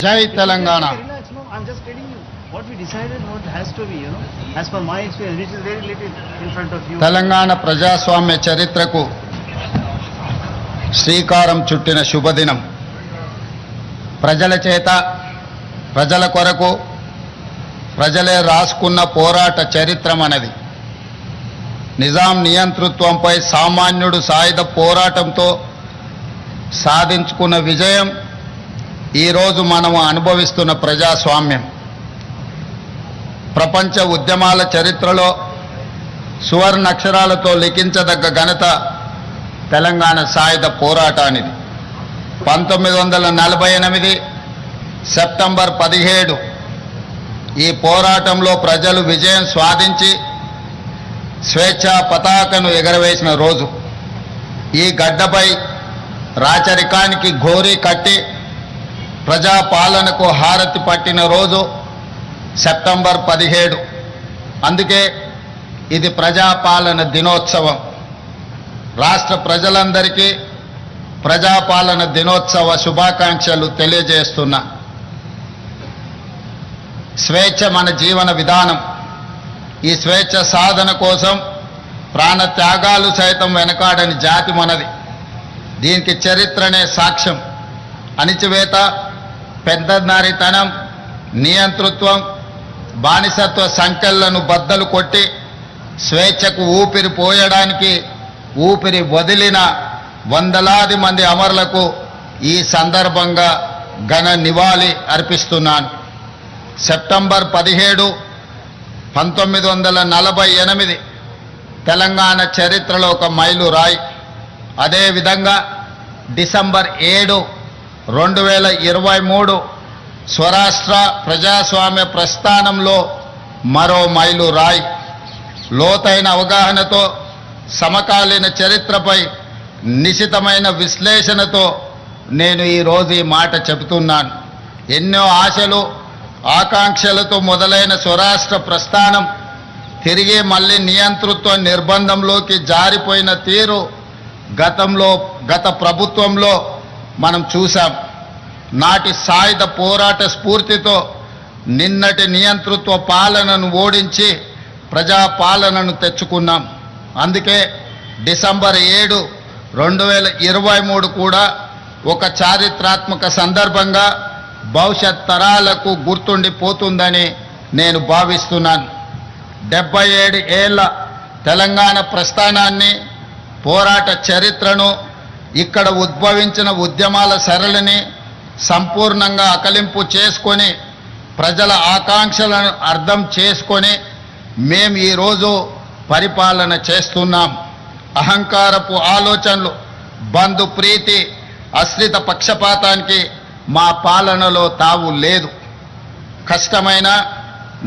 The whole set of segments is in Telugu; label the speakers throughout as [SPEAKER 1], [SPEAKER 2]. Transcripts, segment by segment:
[SPEAKER 1] జై Telangana.
[SPEAKER 2] Relax, no, I'm just telling you what we decided, what has to be, as per my experience, which is very little in front of you.
[SPEAKER 1] Telangana ప్రజాస్వామ్య చరిత్రకు శ్రీకారం చుట్టిన శుభదినం. ప్రజల చేత, ప్రజల కొరకు ప్రజలే రాసుకున్న పోరాట చరిత్రమన్నది. నిజాం నియంతృత్వంపై సామాన్యుడు సాయుధ పోరాటంతో సాధించుకున్న విజయం ఈరోజు మనము అనుభవిస్తున్న ప్రజాస్వామ్యం. ప్రపంచ ఉద్యమాల చరిత్రలో సువర్ణాక్షరాలతో లిఖించదగ్గ ఘనత తెలంగాణ సాయుధ పోరాటానిది. 1948 సెప్టెంబర్ 17 ఈ పోరాటంలో ప్రజలు విజయం సాధించి స్వేచ్ఛా పతాకను ఎగరవేసిన రోజు. ఈ గడ్డపై రాచరికానికి ఘోరీ కట్టి ప్రజాపాలనకు హారతి పట్టిన రోజు సెప్టెంబర్ 17. అందుకే ఇది ప్రజాపాలన దినోత్సవం. రాష్ట్ర ప్రజలందరికీ ప్రజాపాలన దినోత్సవ శుభాకాంక్షలు తెలియజేస్తున్నా. స్వేచ్ఛ మన జీవన విధానం. ఈ స్వేచ్ఛ సాధన కోసం ప్రాణత్యాగాలు సైతం వెనకాడని జాతి మనది. దీనికి చరిత్రనే సాక్ష్యం. అణిచివేత, పెద్దనారితనం, నియంతృత్వం, బానిసత్వ సంకెళ్లను బద్దలు కొట్టి స్వేచ్ఛకు ఊపిరి పోయడానికి ఊపిరి వదిలిన వందలాది మంది అమరులకు ఈ సందర్భంగా ఘన నివాళి అర్పిస్తున్నాను. సెప్టెంబర్ 17, 1948 తెలంగాణ చరిత్రలో ఒక మైలురాయి. అదేవిధంగా డిసెంబర్ 7, 2023 స్వరాష్ట్ర ప్రజాస్వామ్య ప్రస్థానంలో మరో మైలురాయి. లోతైన అవగాహనతో, సమకాలీన చరిత్రపై నిశితమైన విశ్లేషణతో నేను ఈరోజు ఈ మాట చెబుతున్నాను. ఎన్నో ఆశలు, ఆకాంక్షలతో మొదలైన స్వరాష్ట్ర ప్రస్థానం తిరిగి మళ్ళీ నియంతృత్వ నిర్బంధంలోకి జారిపోయిన తీరు గత ప్రభుత్వంలో మనం చూసాం. నాటి సాయుధ పోరాట స్ఫూర్తితో నిన్నటి నియంతృత్వ పాలనను ఓడించి ప్రజాపాలనను తెచ్చుకున్నాం. అందుకే డిసెంబర్ 7, 2023 కూడా ఒక చారిత్రాత్మక సందర్భంగా భవిష్యత్ తరాలకు గుర్తుండిపోతుందని నేను భావిస్తున్నాను. 77 ఏళ్ల తెలంగాణ ప్రస్థానాన్ని, పోరాట చరిత్రను, ఇక్కడ ఉద్భవించిన ఉద్యమాల సరళిని సంపూర్ణంగా అకలింపు చేసుకొని ప్రజల ఆకాంక్షలను అర్థం చేసుకొని మేము ఈరోజు పరిపాలన చేస్తున్నాం. అహంకారపు ఆలోచనలు, బంధు ప్రీతి, అశ్రిత పక్షపాతానికి మా పాలనలో తావు లేదు. కష్టమైన,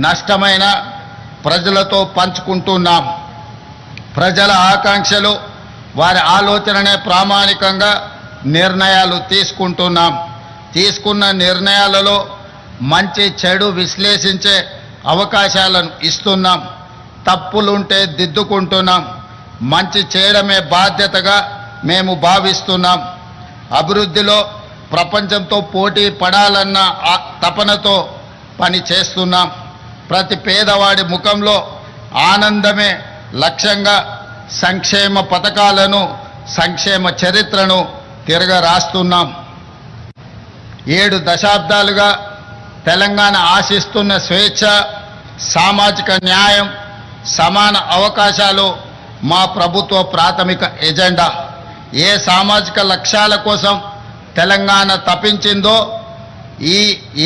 [SPEAKER 1] నష్టమైన ప్రజలతో పంచుకుంటున్నాం. ప్రజల ఆకాంక్షలు, వారి ఆలోచననే ప్రామాణికంగా నిర్ణయాలు తీసుకుంటున్నాం. తీసుకున్న నిర్ణయాలలో మంచి చెడు విశ్లేషించే అవకాశాలను ఇస్తున్నాం. తప్పులుంటే దిద్దుకుంటున్నాం. మంచి చేయడమే బాధ్యతగా మేము భావిస్తున్నాం. అభివృద్ధిలో ప్రపంచంతో పోటీ పడాలన్న తపనతో పని చేస్తున్నాం. ప్రతి పేదవాడి ముఖంలో ఆనందమే లక్ష్యంగా సంక్షేమ పథకాలను, సంక్షేమ చరిత్రను తిరగరాస్తున్నాం. 7 దశాబ్దాలుగా తెలంగాణ ఆశిస్తున్న స్వేచ్ఛ, సామాజిక న్యాయం, సమాన అవకాశాలు మా ప్రభుత్వ ప్రాథమిక ఎజెండా. ఏ సామాజిక లక్ష్యాల కోసం తెలంగాణ తపించిందో,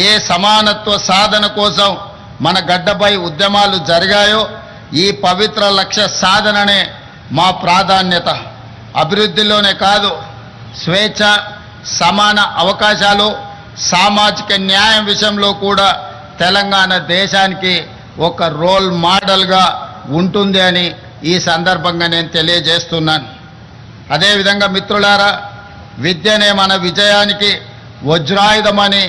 [SPEAKER 1] ఏ సమానత్వ సాధన కోసం మన గడ్డపై ఉద్యమాలు జరిగాయో, ఈ పవిత్ర లక్ష్య సాధననే మా ప్రాధాన్యత. అభివృద్ధిలోనే కాదు, స్వేచ్ఛ, సమాన అవకాశాలు, సామాజిక న్యాయం విషయంలో కూడా తెలంగాణ దేశానికి ఒక రోల్ మోడల్గా ఉంటుంది అని ఈ సందర్భంగా నేను తెలియజేస్తున్నాను. అదేవిధంగా మిత్రులారా, విద్యనే మన విజయానికి వజ్రాయుధమని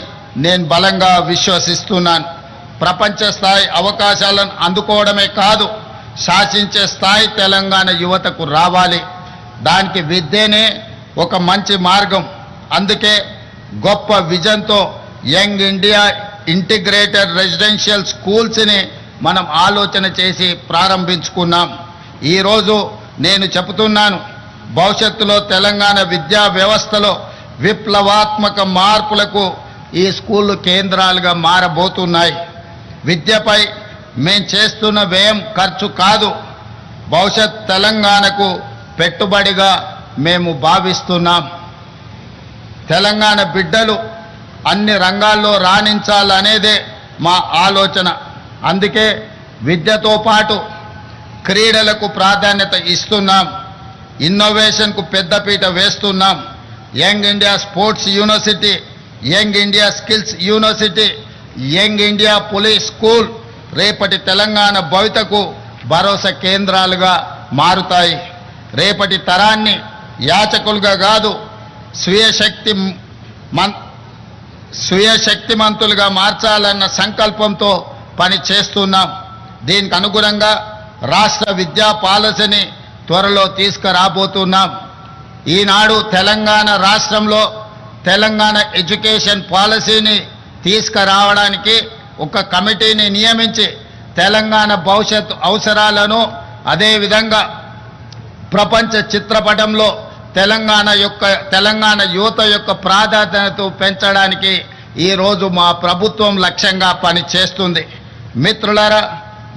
[SPEAKER 1] నేను బలంగా విశ్వసిస్తున్నాను. ప్రపంచ స్థాయి అవకాశాలను అందుకోవడమే కాదు, శాసించే స్థాయి తెలంగాణ యువతకు రావాలి. దానికి విద్యనే ఒక మంచి మార్గం. అందుకే గొప్ప విజన్తో యంగ్ ఇండియా ఇంటిగ్రేటెడ్ రెసిడెన్షియల్ స్కూల్స్ని మనం ఆలోచన చేసి ప్రారంభించుకున్నాం. ఈరోజు నేను చెబుతున్నాను, భవిష్యత్తులో తెలంగాణ విద్యా వ్యవస్థలో విప్లవాత్మక మార్పులకు ఈ స్కూళ్ళు కేంద్రాలుగా మారబోతున్నాయి. విద్యపై మేం చేస్తున్న వ్యయం ఖర్చు కాదు, భవిష్యత్ తెలంగాణకు పెట్టుబడిగా మేము భావిస్తున్నాం. తెలంగాణ బిడ్డలు అన్ని రంగాల్లో రాణించాలనేదే మా ఆలోచన. అందుకే విద్యతో పాటు క్రీడలకు ప్రాధాన్యత ఇస్తున్నాం, ఇన్నోవేషన్కు పెద్దపీట వేస్తున్నాం. Young India sports university, young India skills university, young India police school రేపటి తెలంగాణ భవితకు భరోసా కేంద్రాలుగా మారుతాయి. రేపటి తరాన్ని యాచకులుగా కాదు, స్వీయ శక్తిమంతులుగా మార్చాలన్న సంకల్పంతో పని చేస్తున్నాం. దీనికి అనుగుణంగా రాష్ట్ర విద్యా పాలసీని త్వరలో తీసుకురాబోతున్నాం. ఈనాడు తెలంగాణ రాష్ట్రంలో తెలంగాణ ఎడ్యుకేషన్ పాలసీని తీసుకురావడానికి ఒక కమిటీని నియమించి తెలంగాణ భవిష్యత్ అవసరాలను, అదేవిధంగా ప్రపంచ చిత్రపటంలో తెలంగాణ యువత యొక్క ప్రాధాన్యత పెంచడానికి ఈరోజు మా ప్రభుత్వం లక్ష్యంగా పనిచేస్తుంది. మిత్రులారా,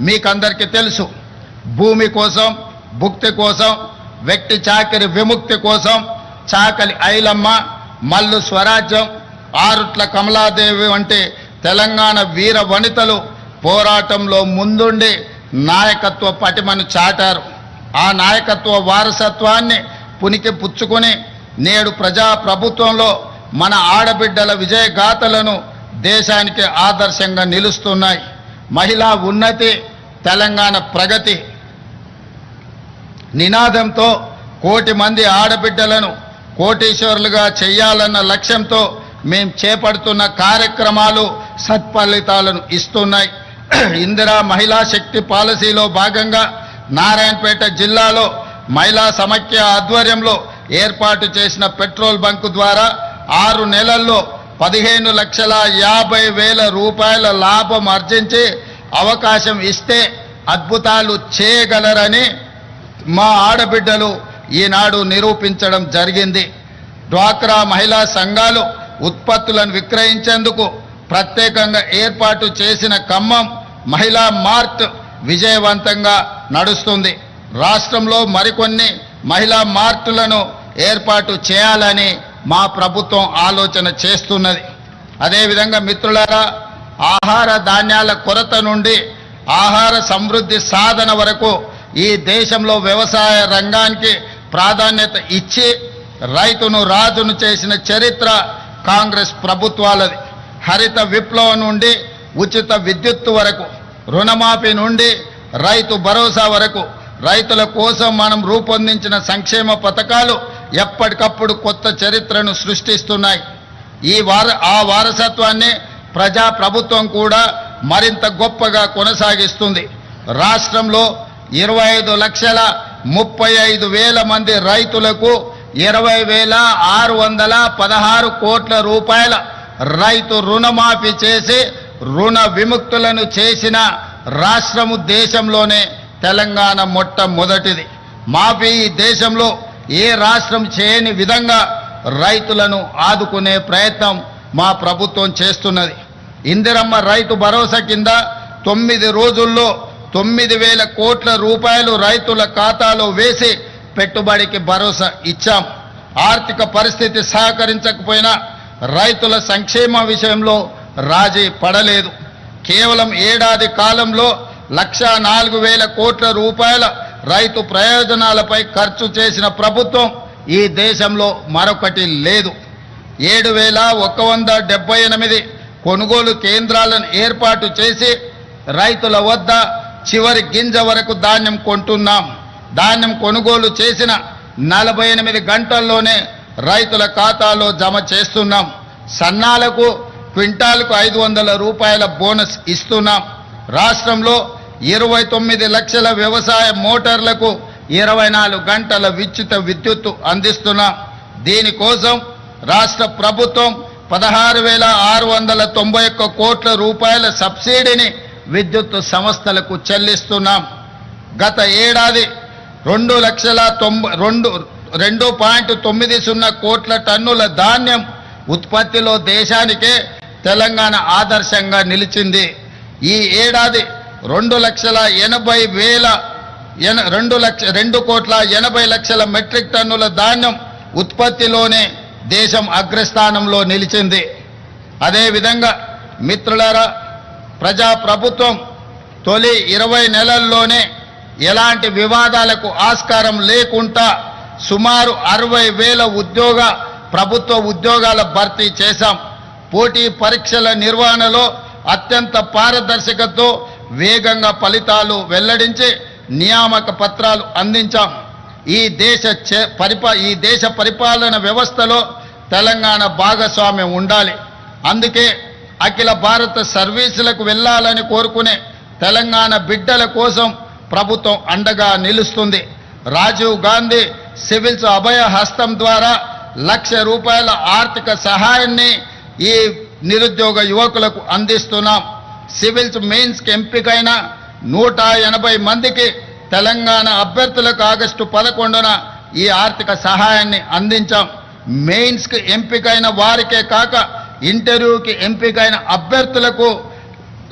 [SPEAKER 1] మీకందరికీ తెలుసు, భూమి కోసం, భుక్తి కోసం, వ్యక్తి చాకిరి విముక్తి కోసం చాకలి ఐలమ్మ, మల్లు స్వరాజ్యం, ఆరుట్ల కమలాదేవి వంటి తెలంగాణ వీర వనితలు పోరాటంలో ముందుండి నాయకత్వ పటిమను చాటారు. ఆ నాయకత్వ వారసత్వాన్ని పునికి పుచ్చుకొని నేడు ప్రజాప్రభుత్వంలో మన ఆడబిడ్డల విజయగాథలను దేశానికి ఆదర్శంగా నిలుస్తున్నాయి. మహిళా ఉన్నతి, తెలంగాణ ప్రగతి నినాదంతో కోటి మంది ఆడబిడ్డలను కోటీశ్వరులుగా చేయాలన్న లక్ష్యంతో మేము చేపడుతున్న కార్యక్రమాలు సత్ఫలితాలను ఇస్తున్నాయి. ఇందిరా మహిళా శక్తి పాలసీలో భాగంగా నారాయణపేట జిల్లాలో మహిళా సమైక్య ఆధ్వర్యంలో ఏర్పాటు చేసిన పెట్రోల్ బంకు ద్వారా 6 నెలల్లో 15,50,000 రూపాయల లాభం ఆర్జించి అవకాశం ఇస్తే అద్భుతాలు చేయగలరని మా ఆడబిడ్డలు ఈనాడు నిరూపించడం జరిగింది. డ్వాక్రా మహిళా సంఘాలు ఉత్పత్తులను విక్రయించేందుకు ప్రత్యేకంగా ఏర్పాటు చేసిన ఖమ్మం మహిళా మార్ట్ విజయవంతంగా నడుస్తుంది. రాష్ట్రంలో మరికొన్ని మహిళా మార్టులను ఏర్పాటు చేయాలని మా ప్రభుత్వం ఆలోచన చేస్తున్నది. అదేవిధంగా మిత్రులారా, ఆహార ధాన్యాల కొరత నుండి ఆహార సమృద్ధి సాధన వరకు ఈ దేశంలో వ్యవసాయ రంగానికి ప్రాధాన్యత ఇచ్చి రైతును రాజును చేసిన చరిత్ర కాంగ్రెస్ ప్రభుత్వాలది. హరిత విప్లవం నుండి ఉచిత విద్యుత్తు వరకు, రుణమాఫీ నుండి రైతు భరోసా వరకు రైతుల కోసం మనం రూపొందించిన సంక్షేమ పథకాలు ఎప్పటికప్పుడు కొత్త చరిత్రను సృష్టిస్తున్నాయి. ఆ వారసత్వాన్ని ప్రజాప్రభుత్వం కూడా మరింత గొప్పగా కొనసాగిస్తుంది. రాష్ట్రంలో 25,35,000 మంది రైతులకు 20,616 కోట్ల రూపాయల రైతు రుణమాఫీ చేసి రుణ విముక్తులను చేసిన రాష్ట్రము దేశంలోనే తెలంగాణ మొట్టమొదటిది. మాఫీ ఈ దేశంలో ఏ రాష్ట్రం చేయని విధంగా రైతులను ఆదుకునే ప్రయత్నం మా ప్రభుత్వం చేస్తున్నది. ఇందిరమ్మ రైతు భరోసా కింద 9 రోజుల్లో 9,000 కోట్ల రూపాయలు రైతుల ఖాతాలో వేసి పెట్టుబడికి భరోసా ఇచ్చాం. ఆర్థిక పరిస్థితి సహకరించకపోయినా రైతుల సంక్షేమ విషయంలో రాజీ పడలేదు. కేవలం ఏడాది కాలంలో 1,04,000 కోట్ల రూపాయల రైతు ప్రయోజనాలపై ఖర్చు చేసిన ప్రభుత్వం ఈ దేశంలో మరొకటి లేదు. 7,178 కొనుగోలు కేంద్రాలను ఏర్పాటు చేసి రైతుల వద్ద చివరి గింజ వరకు ధాన్యం కొంటున్నాం. ధాన్యం కొనుగోలు చేసిన 48 గంటల్లోనే రైతుల ఖాతాలో జమ చేస్తున్నాం. సన్నాలకు క్వింటాల్కు 500 రూపాయల బోనస్ ఇస్తున్నాం. రాష్ట్రంలో 29 లక్షల వ్యవసాయ మోటార్లకు 24 గంటల ఉచిత విద్యుత్తు అందిస్తున్నాం. దీనికోసం రాష్ట్ర ప్రభుత్వం 16,691 కోట్ల రూపాయల సబ్సిడీని విద్యుత్ సంస్థలకు చెల్లిస్తున్నాం. గత ఏడాది 2,90,2.90 కోట్ల టన్నుల ధాన్యం ఉత్పత్తిలో దేశానికే తెలంగాణ ఆదర్శంగా నిలిచింది. ఈ ఏడాది 2,80,00,000 మెట్రిక్ టన్నుల ధాన్యం ఉత్పత్తిలోనే దేశం అగ్రస్థానంలో నిలిచింది. అదేవిధంగా మిత్రులారా, ప్రజాప్రభుత్వం తొలి 20 నెలల్లోనే ఎలాంటి వివాదాలకు ఆస్కారం లేకుండా సుమారు 60,000 ప్రభుత్వ ఉద్యోగాల భర్తీ చేశాం. పోటీ పరీక్షల నిర్వహణలో అత్యంత పారదర్శకతతో వేగంగా ఫలితాలు వెల్లడించి నియామక పత్రాలు అందించాం. ఈ దేశ పరిపాలన వ్యవస్థలో తెలంగాణ భాగస్వామ్యం ఉండాలి. అందుకే అఖిల భారత సర్వీసులకు వెళ్ళాలని కోరుకునే తెలంగాణ బిడ్డల కోసం ప్రభుత్వం అండగా నిలుస్తుంది. రాజీవ్ గాంధీ సివిల్స్ అభయ హస్తం ద్వారా ₹1,00,000 ఆర్థిక సహాయాన్ని ఈ నిరుద్యోగ యువకులకు అందిస్తున్నాం. సివిల్స్ మెయిన్స్కి ఎంపికైన 180 మందికి తెలంగాణ అభ్యర్థులకు ఆగస్టు 11న ఈ ఆర్థిక సహాయాన్ని అందించాం. మెయిన్స్కి ఎంపికైన వారికే కాక ఇంటర్వ్యూకి ఎంపికైన అభ్యర్థులకు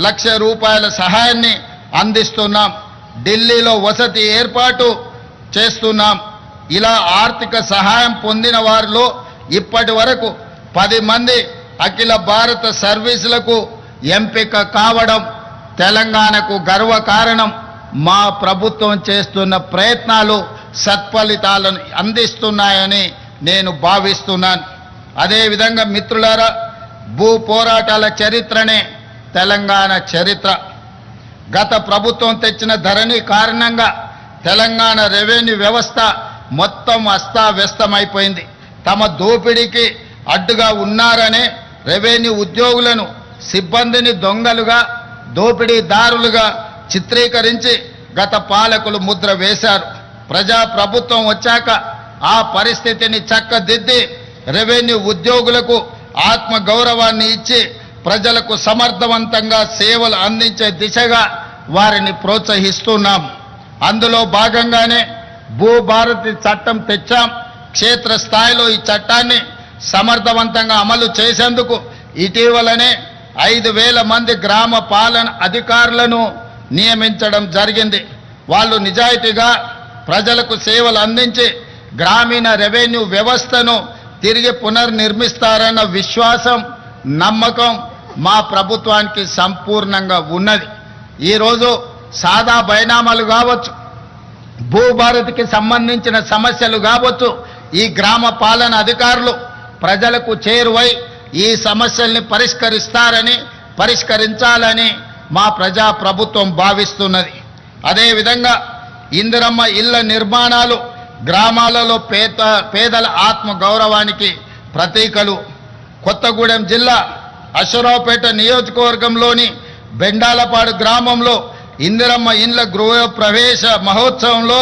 [SPEAKER 1] ₹1,00,000 సహాయాన్ని అందిస్తున్నాం. ఢిల్లీలో వసతి ఏర్పాటు చేస్తున్నాం. ఇలా ఆర్థిక సహాయం పొందిన వారిలో ఇప్పటి వరకు 10 మంది అఖిల భారత సర్వీసులకు ఎంపిక కావడం తెలంగాణకు గర్వకారణం. మా ప్రభుత్వం చేస్తున్న ప్రయత్నాలు సత్ఫలితాలను అందిస్తున్నాయని నేను భావిస్తున్నాను. అదేవిధంగా మిత్రులారా, భూ పోరాటాల చరిత్రనే తెలంగాణ చరిత్ర. గత ప్రభుత్వం తెచ్చిన ధరణి కారణంగా తెలంగాణ రెవెన్యూ వ్యవస్థ మొత్తం అస్తావ్యస్తమైపోయింది. తమ దోపిడీకి అడ్డుగా ఉన్నారనే రెవెన్యూ ఉద్యోగులను, సిబ్బందిని దొంగలుగా, దోపిడీదారులుగా చిత్రీకరించి గత పాలకులు ముద్ర వేశారు. ప్రజాప్రభుత్వం వచ్చాక ఆ పరిస్థితిని చక్కదిద్ది రెవెన్యూ ఉద్యోగులకు ఆత్మగౌరవాన్ని ఇచ్చి ప్రజలకు సమర్థవంతంగా సేవలు అందించే దిశగా వారిని ప్రోత్సహిస్తున్నాం. అందులో భాగంగానే భూభారతి చట్టం తెచ్చాం. క్షేత్రస్థాయిలో ఈ చట్టాన్ని సమర్థవంతంగా అమలు చేసేందుకు ఇటీవలనే 5,000 మంది గ్రామ పాలన అధికారులను నియమించడం జరిగింది. వాళ్ళు నిజాయితీగా ప్రజలకు సేవలు అందించి గ్రామీణ రెవెన్యూ వ్యవస్థను తిరిగి పునర్నిర్మిస్తారన్న విశ్వాసం, నమ్మకం మా ప్రభుత్వానికి సంపూర్ణంగా ఉన్నది. ఈరోజు సాదా బైనామాలు కావచ్చు, భూభారతికి సంబంధించిన సమస్యలు కావచ్చు, ఈ గ్రామ పాలన అధికారులు ప్రజలకు చేరువై ఈ సమస్యల్ని పరిష్కరించాలని మా ప్రజా ప్రభుత్వం భావిస్తున్నది. అదేవిధంగా ఇందిరమ్మ ఇళ్ల నిర్మాణాలు గ్రామాలలో పేదల ఆత్మ గౌరవానికి ప్రతీకలు. కొత్తగూడెం జిల్లా అశ్వరావుపేట నియోజకవర్గంలోని బెండాలపాడు గ్రామంలో ఇందిరమ్మ ఇండ్ల గృహ ప్రవేశ మహోత్సవంలో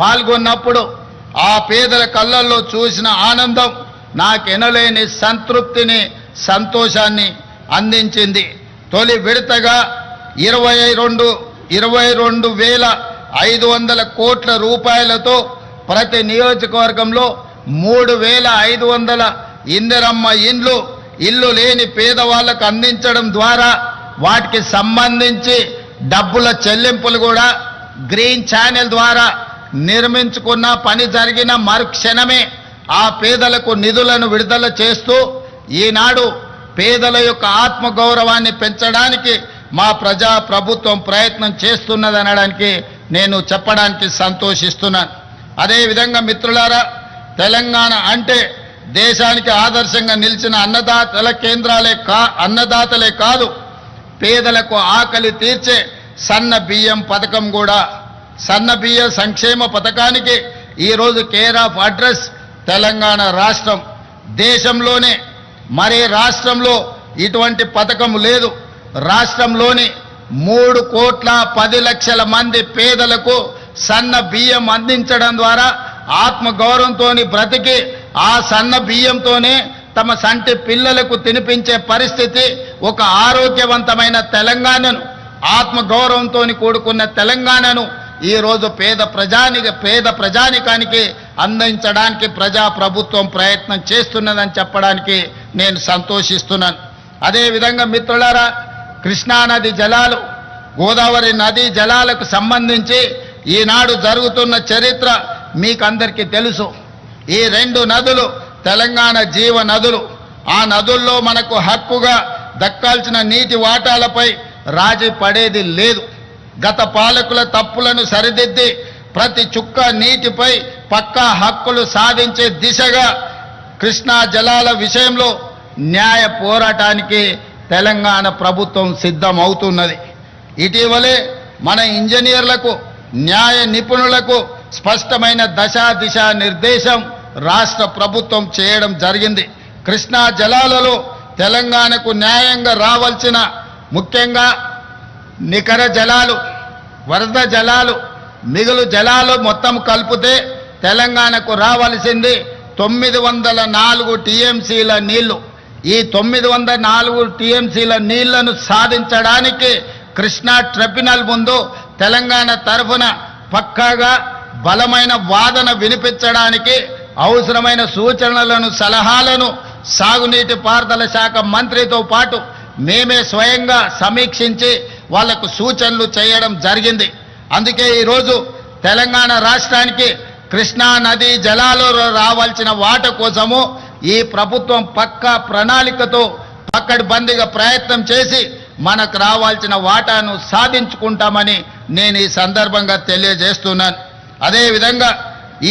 [SPEAKER 1] పాల్గొన్నప్పుడు ఆ పేదల కళ్ళల్లో చూసిన ఆనందం నాకెనలేని సంతృప్తిని, సంతోషాన్ని అందించింది. తొలి విడతగా 22,500 కోట్ల రూపాయలతో ప్రతి నియోజకవర్గంలో 3,500 ఇందిరమ్మ ఇల్లు లేని పేదవాళ్లకు అందించడం ద్వారా వాటికి సంబంధించి డబ్బుల చెల్లింపులు కూడా గ్రీన్ ఛానల్ ద్వారా నిర్మించుకున్న పని జరిగిన మరుక్షణమే ఆ పేదలకు నిధులను విడుదల చేస్తూ ఈనాడు పేదల యొక్క ఆత్మగౌరవాన్ని పెంచడానికి మా ప్రజా ప్రభుత్వం ప్రయత్నం చేస్తున్నదనడానికి నేను చెప్పడానికి సంతోషిస్తున్నాను. అదేవిధంగా మిత్రులారా, తెలంగాణ అంటే దేశానికి ఆదర్శంగా నిలిచిన అన్నదాతలే కాదు, పేదలకు ఆకలి తీర్చే సన్న బియ్యం పథకం కూడా. సన్న బియ్య సంక్షేమ పథకానికి ఈరోజు కేర్ ఆఫ్ అడ్రస్ తెలంగాణ రాష్ట్రం. దేశంలోనే మరే రాష్ట్రంలో ఇటువంటి పథకం లేదు. రాష్ట్రంలోని 3,10,00,000 మంది పేదలకు సన్న బియ్యం అందించడం ద్వారా ఆత్మగౌరవంతో బ్రతికి ఆ సన్న బియ్యంతోనే తమ సంటి పిల్లలకు తినిపించే పరిస్థితి, ఒక ఆరోగ్యవంతమైన తెలంగాణను, ఆత్మగౌరవంతో కూడుకున్న తెలంగాణను ఈరోజు పేద ప్రజానికానికి అందించడానికి ప్రజాప్రభుత్వం ప్రయత్నం చేస్తున్నదని చెప్పడానికి నేను సంతోషిస్తున్నాను. అదేవిధంగా మిత్రులారా, కృష్ణానది జలాలు, గోదావరి నదీ జలాలకు సంబంధించి ఈనాడు జరుగుతున్న చరిత్ర మీకందరికీ తెలుసు. ఈ రెండు నదులు తెలంగాణ జీవ నదులు. ఆ నదుల్లో మనకు హక్కుగా దక్కాల్సిన నీటి వాటాలపై రాజీ పడేది లేదు. గత పాలకుల తప్పులను సరిదిద్ది ప్రతి చుక్క నీటిపై పక్కా హక్కులు సాధించే దిశగా కృష్ణా జలాల విషయంలో న్యాయ పోరాటానికి తెలంగాణ ప్రభుత్వం సిద్ధమవుతున్నది. ఇటీవలే మన ఇంజనీర్లకు, న్యాయ నిపుణులకు స్పష్టమైన దిశ నిర్దేశం రాష్ట్ర ప్రభుత్వం చేయడం జరిగింది. కృష్ణా జలాలలో తెలంగాణకు న్యాయంగా రావాల్సిన, ముఖ్యంగా నికర జలాలు, వరద జలాలు, మిగులు జలాలు మొత్తం కలిపితే తెలంగాణకు రావాల్సింది 904 టీఎంసీల నీళ్లు. ఈ 904 టీఎంసీల నీళ్లను సాధించడానికి కృష్ణా ట్రిబ్యునల్ ముందు తెలంగాణ తరఫున పక్కాగా బలమైన వాదన వినిపించడానికి అవసరమైన సూచనలను, సలహాలను సాగునీటి పారుదల శాఖ మంత్రితో పాటు మేమే స్వయంగా సమీక్షించి వాళ్లకు సూచనలు చేయడం జరిగింది. అందుకే ఈరోజు తెలంగాణ రాష్ట్రానికి కృష్ణా నదీ జలాలలో రావాల్సిన వాటా కోసము ఈ ప్రభుత్వం పక్కా ప్రణాళికతో పక్కడ్బందీగా ప్రయత్నం చేసి మనకు రావాల్సిన వాటాను సాధించుకుంటామని నేను ఈ సందర్భంగా తెలియజేస్తున్నాను. అదేవిధంగా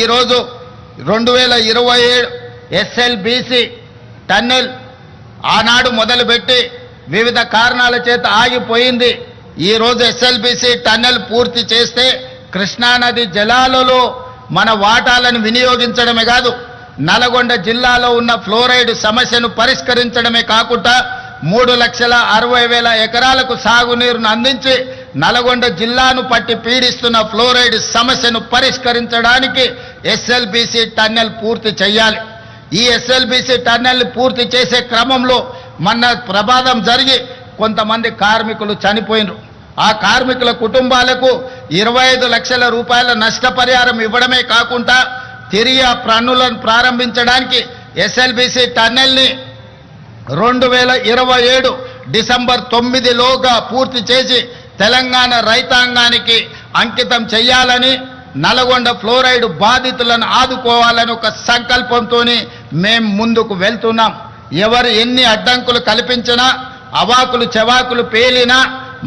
[SPEAKER 1] ఈరోజు 2027 ఎస్ఎల్బీసీ టన్నెల్ ఆనాడు మొదలుపెట్టి వివిధ కారణాల చేత ఆగిపోయింది. ఈరోజు ఎస్ఎల్బీసీ టన్నెల్ పూర్తి చేస్తే కృష్ణానది జలాలలో మన వాటాలను వినియోగించడమే కాదు, నల్గొండ జిల్లాలో ఉన్న ఫ్లోరైడ్ సమస్యను పరిష్కరించడమే కాకుండా 3,60,000 ఎకరాలకు సాగునీరును అందించి నల్గొండ జిల్లాను పట్టి పీడిస్తున్న ఫ్లోరైడ్ సమస్యను పరిష్కరించడానికి ఎస్ఎల్బీసీ టన్నెల్ పూర్తి చేయాలి. ఈ ఎస్ఎల్బీసీ టన్నెల్ పూర్తి చేసే క్రమంలో మొన్న ప్రమాదం జరిగి కొంతమంది కార్మికులు చనిపోయినారు. ఆ కార్మికుల కుటుంబాలకు 25 లక్షల రూపాయల నష్టపరిహారం ఇవ్వడమే కాకుండా తిరిగి ఆ పనులను ప్రారంభించడానికి ఎస్ఎల్బీసీ టన్నెల్ని 2027 డిసెంబర్ 9లోగా పూర్తి చేసి తెలంగాణ రైతాంగానికి అంకితం చేయాలని, నల్గొండ ఫ్లోరైడ్ బాధితులను ఆదుకోవాలని ఒక సంకల్పంతో మేము ముందుకు వెళ్తున్నాం. ఎవరు ఎన్ని అడ్డంకులు కల్పించినా, అవాకులు చెవాకులు పేలినా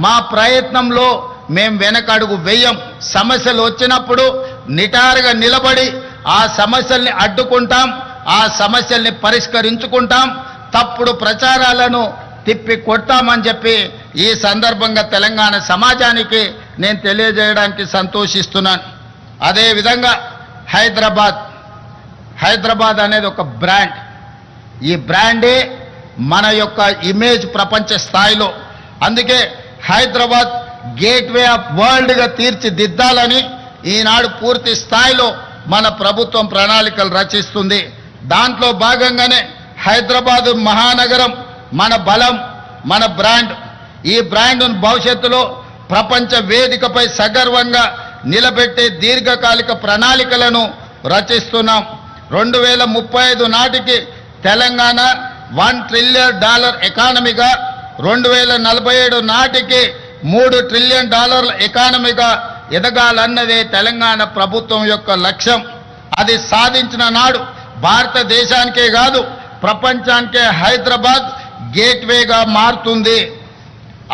[SPEAKER 1] మా ప్రయత్నంలో మేము వెనకడుగు వేయం. సమస్యలు వచ్చినప్పుడు నిటారుగా నిలబడి ఆ సమస్యల్ని అడ్డుకుంటాం, ఆ సమస్యల్ని పరిష్కరించుకుంటాం, తప్పుడు ప్రచారాలను తిప్పి కొడతామని చెప్పి ఈ సందర్భంగా తెలంగాణ సమాజానికి నేను తెలియజేయడానికి సంతోషిస్తున్నాను. అదేవిధంగా హైదరాబాద్ అనేది ఒక బ్రాండ్. ఈ బ్రాండే మన యొక్క ఇమేజ్ ప్రపంచ స్థాయిలో. అందుకే హైదరాబాద్ గేట్వే ఆఫ్ వరల్డ్గా తీర్చిదిద్దాలని ఈనాడు పూర్తి స్థాయిలో మన ప్రభుత్వం ప్రణాళికలు రచిస్తుంది. దాంట్లో భాగంగానే హైదరాబాదు మహానగరం మన బలం, మన బ్రాండ్. ఈ బ్రాండ్ను భవిష్యత్తులో ప్రపంచ వేదికపై సగర్వంగా నిలబెట్టే దీర్ఘకాలిక ప్రణాళికలను రచిస్తున్నాం. 2035 నాటికి తెలంగాణ $1 ట్రిలియన్ ఎకానమీగా, 2047 నాటికి $3 ట్రిలియన్ ఎకానమీగా ఎదగాలన్నదే తెలంగాణ ప్రభుత్వం యొక్క లక్ష్యం. అది సాధించిన నాడు భారతదేశానికే కాదు ప్రపంచానికే హైదరాబాద్ గేట్వేగా మారుతుంది.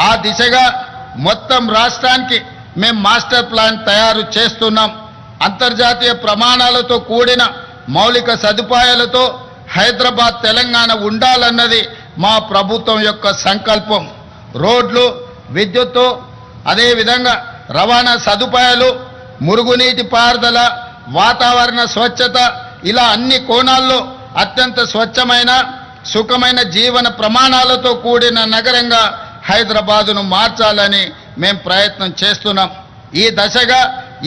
[SPEAKER 1] ఆ దిశగా మొత్తం రాష్ట్రానికి మేము మాస్టర్ ప్లాన్ తయారు చేస్తున్నాం. అంతర్జాతీయ ప్రమాణాలతో కూడిన మౌలిక సదుపాయాలతో హైదరాబాద్ తెలంగాణ ఉండాలన్నది మా ప్రభుత్వం యొక్క సంకల్పం. రోడ్లు, విద్యుత్తు, అదేవిధంగా రవాణా సదుపాయాలు, మురుగునీటి పారుదల, వాతావరణ స్వచ్ఛత, ఇలా అన్ని కోణాల్లో అత్యంత స్వచ్ఛమైన, సుఖమైన జీవన ప్రమాణాలతో కూడిన నగరంగా హైదరాబాదును మార్చాలని మేము ప్రయత్నం చేస్తున్నాం. ఈ దశగా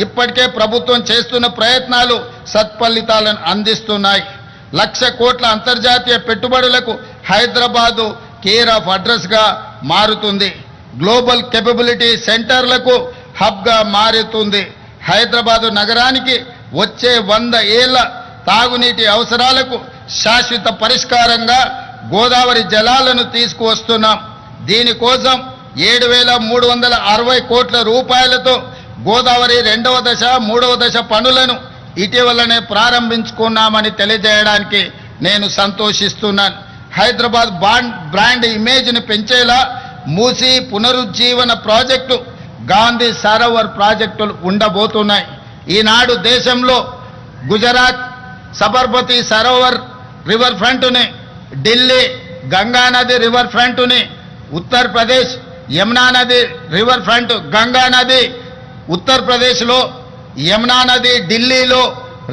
[SPEAKER 1] ఇప్పటికే ప్రభుత్వం చేస్తున్న ప్రయత్నాలు సత్ఫలితాలను అందిస్తున్నాయి. 1,00,000 కోట్ల అంతర్జాతీయ పెట్టుబడులకు హైదరాబాదు కేర్ ఆఫ్ అడ్రస్గా మారుతుంది. గ్లోబల్ కేపబిలిటీ సెంటర్లకు హబ్గా మారుతుంది. హైదరాబాదు నగరానికి వచ్చే 100 ఏళ్ల తాగునీటి అవసరాలకు శాశ్వత పరిష్కారంగా గోదావరి జలాలను తీసుకువస్తున్నాం. దీనికోసం 7,360 కోట్ల రూపాయలతో గోదావరి 2వ దశ 3వ దశ పనులను ఇటీవలనే ప్రారంభించుకున్నామని తెలియజేయడానికి నేను సంతోషిస్తున్నాను. హైదరాబాద్ బ్రాండ్ ఇమేజ్ని పెంచేలా మూసీ పునరుజ్జీవన ప్రాజెక్టు, గాంధీ సరోవర్ ప్రాజెక్టులు ఉండబోతున్నాయి. ఈనాడు దేశంలో గుజరాత్ సబర్మతి సరోవర్ రివర్ ఫ్రంట్ని, ఢిల్లీ గంగానది రివర్ ఫ్రంట్ని, ఉత్తరప్రదేశ్ యమునా నది రివర్ ఫ్రంట్, గంగా నది ఉత్తరప్రదేశ్లో, యమునా నది ఢిల్లీలో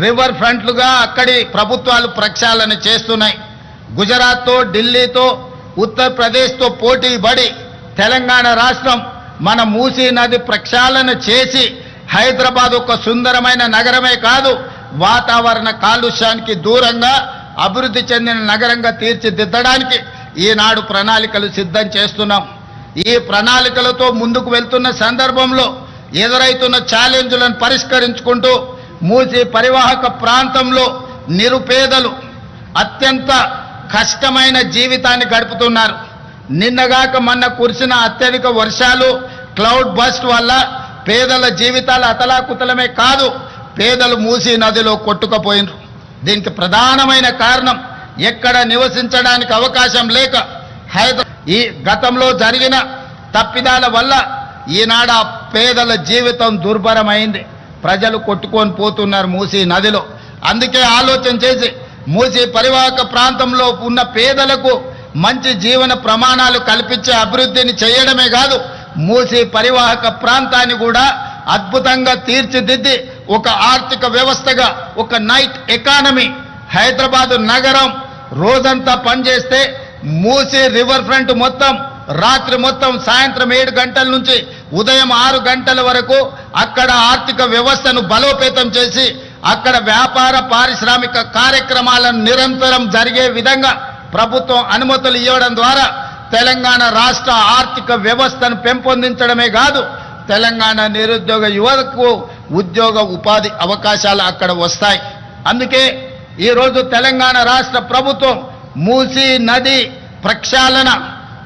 [SPEAKER 1] రివర్ ఫ్రంట్లుగా అక్కడి ప్రభుత్వాలు ప్రక్షాళన చేస్తున్నాయి. గుజరాత్తో, ఢిల్లీతో, ఉత్తరప్రదేశ్తో పోటీ పడి తెలంగాణ రాష్ట్రం మన మూసీ నది ప్రక్షాళన చేసి హైదరాబాద్ ఒక సుందరమైన నగరమే కాదు, వాతావరణ కాలుష్యానికి దూరంగా అభివృద్ధి చెందిన నగరంగా తీర్చిదిద్దడానికి ఈనాడు ప్రణాళికలు సిద్ధం చేస్తున్నాం. ఈ ప్రణాళికలతో ముందుకు వెళ్తున్న సందర్భంలో ఎదురైతున్న ఛాలెంజ్లను పరిష్కరించుకుంటూ మూసీ పరివాహక ప్రాంతంలో నిరుపేదలు అత్యంత కష్టమైన జీవితాన్ని గడుపుతున్నారు. నిన్నగాక మొన్న కురిసిన అత్యధిక వర్షాలు, క్లౌడ్ బస్ట్ వల్ల పేదల జీవితాలు అతలాకుతలమే కాదు, పేదలు మూసీ నదిలో కొట్టుకుపోయినారు. దీనికి ప్రధానమైన కారణం ఎక్కడ నివసించడానికి అవకాశం లేక ఈ గతంలో జరిగిన తప్పిదాల వల్ల ఈనాడు ఆ పేదల జీవితం దుర్భరమైంది. ప్రజలు కొట్టుకొని పోతున్నారు మూసీ నదిలో. అందుకే ఆలోచన చేసి మూసీ పరివాహక ప్రాంతంలో ఉన్న పేదలకు మంచి జీవన ప్రమాణాలు కల్పించే అభివృద్ధిని చేయడమే కాదు, మూసీ పరివాహక ప్రాంతాన్ని కూడా అద్భుతంగా తీర్చిదిద్ది ఒక ఆర్థిక వ్యవస్థగా, ఒక నైట్ ఎకానమీ, హైదరాబాదు నగరం రోజంతా పనిచేస్తే మూసీ రివర్ ఫ్రంట్ మొత్తం రాత్రి మొత్తం సాయంత్రం 7 గంటల నుంచి ఉదయం 6 గంటల వరకు అక్కడ ఆర్థిక వ్యవస్థను బలోపేతం చేసి అక్కడ వ్యాపార పారిశ్రామిక కార్యక్రమాలను నిరంతరం జరిగే విధంగా ప్రభుత్వం అనుమతులు ఇవ్వడం ద్వారా తెలంగాణ రాష్ట్ర ఆర్థిక వ్యవస్థను పెంపొందించడమే కాదు, తెలంగాణ నిరుద్యోగ యువతకు ఉద్యోగ ఉపాధి అవకాశాలు అక్కడ వస్తాయి. అందుకే ఈరోజు తెలంగాణ రాష్ట్ర ప్రభుత్వం మూసీ నది ప్రక్షాళన,